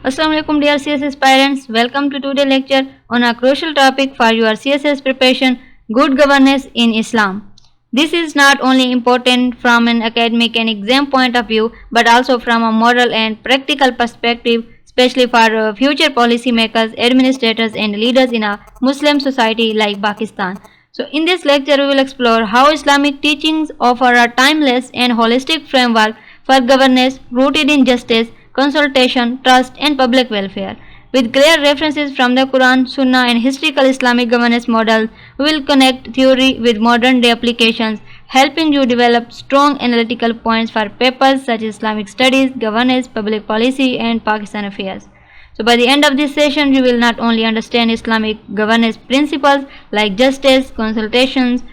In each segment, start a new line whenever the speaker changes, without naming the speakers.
Assalamu alaikum dear CSS parents, welcome to today's lecture on a crucial topic for your CSS preparation, good governance in Islam. This is not only important from an academic and exam point of view but also from a moral and practical perspective, especially for future policy makers, administrators and leaders in a Muslim society like Pakistan. So in this lecture we will explore how Islamic teachings offer a timeless and holistic framework for governance rooted in justice, consultation, trust and public welfare. With clear references from the Quran, Sunnah and historical Islamic governance models, we will connect theory with modern day applications, helping you develop strong analytical points for papers such as Islamic studies, governance, public policy and Pakistan affairs. So by the end of this session, you will not only understand Islamic governance principles like justice, consultations,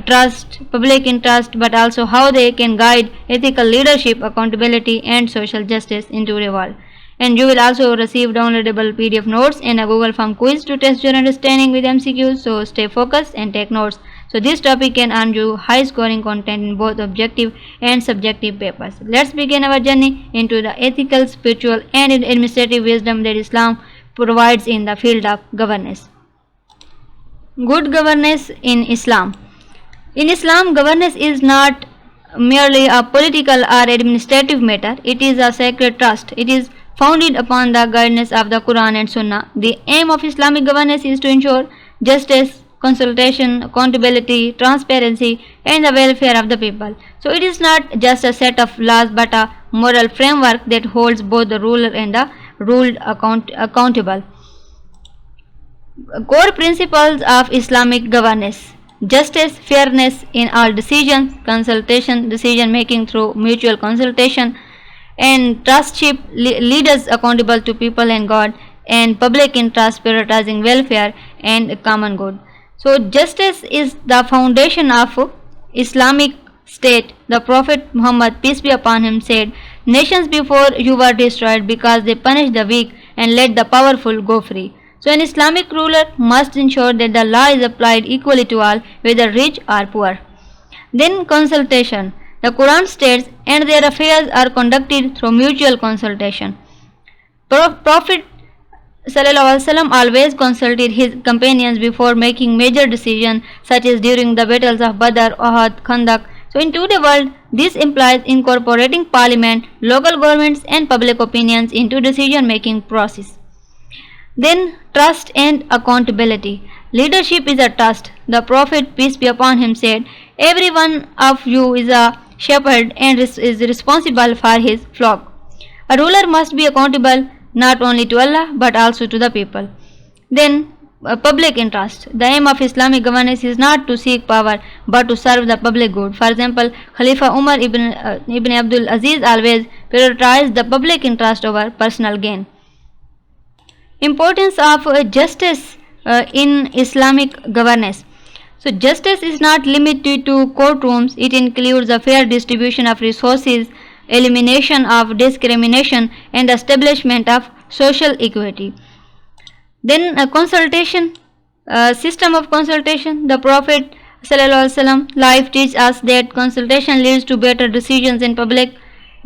trust, public interest, but also how they can guide ethical leadership, accountability and social justice in today's world. And you will also receive downloadable PDF notes and a Google Form quiz to test your understanding with MCQs, so stay focused and take notes. So this topic can earn you high scoring content in both objective and subjective papers. Let's begin our journey into the ethical, spiritual and administrative wisdom that Islam provides in the field of governance. Good governance in Islam. In Islam, governance is not merely a political or administrative matter, it is a sacred trust. It is founded upon the guidance of the Quran and Sunnah. The aim of Islamic governance is to ensure justice, consultation, accountability, transparency and the welfare of the people. So it is not just a set of laws but a moral framework that holds both the ruler and the ruled accountable. Core principles of Islamic governance: justice, fairness in all decisions, consultation, decision making through mutual consultation, and trustship, leaders accountable to people and God, and public interest, prioritizing welfare and common good. So justice is the foundation of Islamic state. The Prophet Muhammad, peace be upon him, said, "Nations before you were destroyed because they punished the weak and let the powerful go free." So an Islamic ruler must ensure that the law is applied equally to all, whether rich or poor. Then consultation. The Quran states, "And their affairs are conducted through mutual consultation." Prophet ﷺ always consulted his companions before making major decisions, such as during the battles of Badr, Uhud, Khandaq. So in today's world, this implies incorporating parliament, local governments and public opinions into decision-making process. Then trust and accountability. Leadership is a trust. The Prophet, peace be upon him, said, "Every one of you is a shepherd and is responsible for his flock." A ruler must be accountable not only to Allah but also to the people. Then public interest. The aim of Islamic governance is not to seek power but to serve the public good. For example, Khalifa Umar ibn Abdul Aziz always prioritized the public interest over personal gain. Importance of justice in Islamic governance. So justice is not limited to courtrooms. It includes a fair distribution of resources, elimination of discrimination and establishment of social equity. Then consultation, system of consultation. The Prophet ﷺ life teaches us that consultation leads to better decisions in public,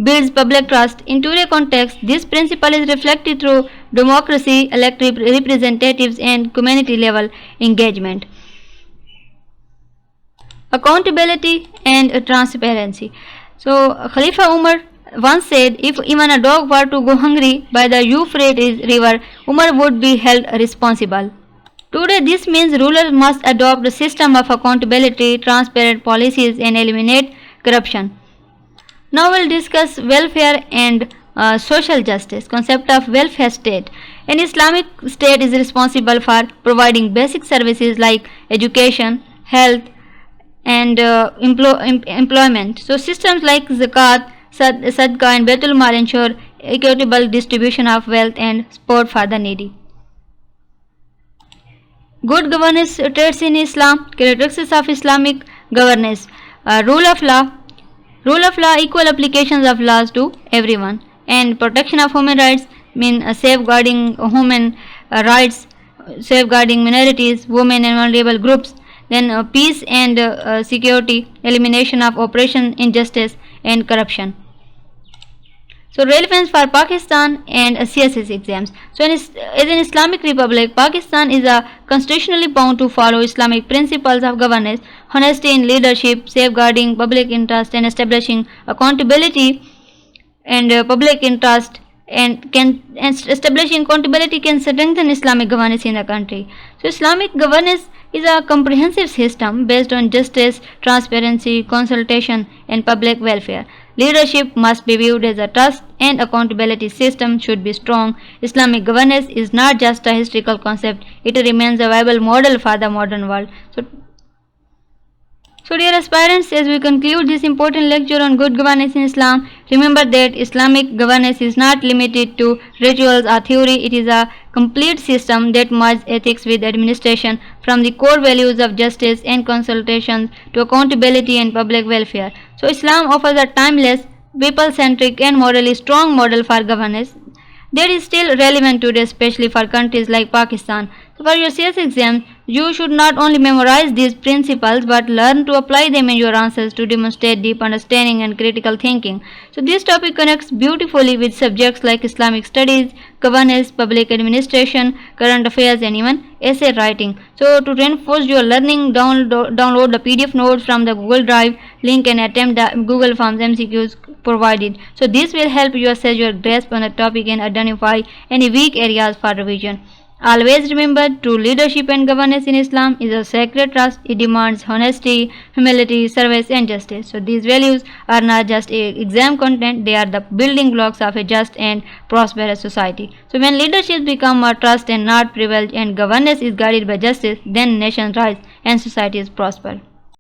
builds public trust. In today's context, this principle is reflected through democracy, elected representatives and community level engagement. Accountability and transparency. So Khalifa Umar once said, "If even a dog were to go hungry by the Euphrates river, Umar would be held responsible." Today this means rulers must adopt a system of accountability, transparent policies and eliminate corruption. Now we'll discuss welfare and social justice. Concept of welfare state. An Islamic state is responsible for providing basic services like education, health and employment. So systems like zakat, sadaqah and Baitul Mal ensure equitable distribution of wealth and support for the needy. Good governance traits in Islam. Characteristics of Islamic governance. Rule of law. Rule of law, equal applications of laws to everyone, and protection of human rights mean safeguarding human rights, safeguarding minorities, women and vulnerable groups. Then peace and security, elimination of oppression, injustice and corruption. So relevance for Pakistan and CSS exams. So as an Islamic Republic, Pakistan is constitutionally bound to follow Islamic principles of governance, honesty in leadership, safeguarding public interest, and establishing accountability and public interest and establishing accountability can strengthen Islamic governance in the country. So Islamic governance is a comprehensive system based on justice, transparency, consultation, and public welfare. Leadership must be viewed as a trust and accountability system should be strong. Islamic governance is not just a historical concept, it remains a viable model for the modern world. So dear aspirants, as we conclude this important lecture on good governance in Islam, remember that Islamic governance is not limited to rituals or theory. It is a complete system that merges ethics with administration, from the core values of justice and consultation to accountability and public welfare. So Islam offers a timeless, people-centric and morally strong model for governance that is still relevant today, especially for countries like Pakistan. So for your CS exam, you should not only memorize these principles but learn to apply them in your answers to demonstrate deep understanding and critical thinking. So this topic connects beautifully with subjects like Islamic studies, governance, public administration, current affairs, and even essay writing. So to reinforce your learning, download the PDF notes from the Google Drive link and attempt the Google Forms MCQs provided. So this will help you assess your grasp on the topic and identify any weak areas for revision. Always remember, true leadership and governance in Islam is a sacred trust. It demands honesty, humility, service, and justice. So these values are not just exam content, they are the building blocks of a just and prosperous society. So when leadership becomes a trust and not privilege, and governance is guided by justice, then nations rise and societies prosper.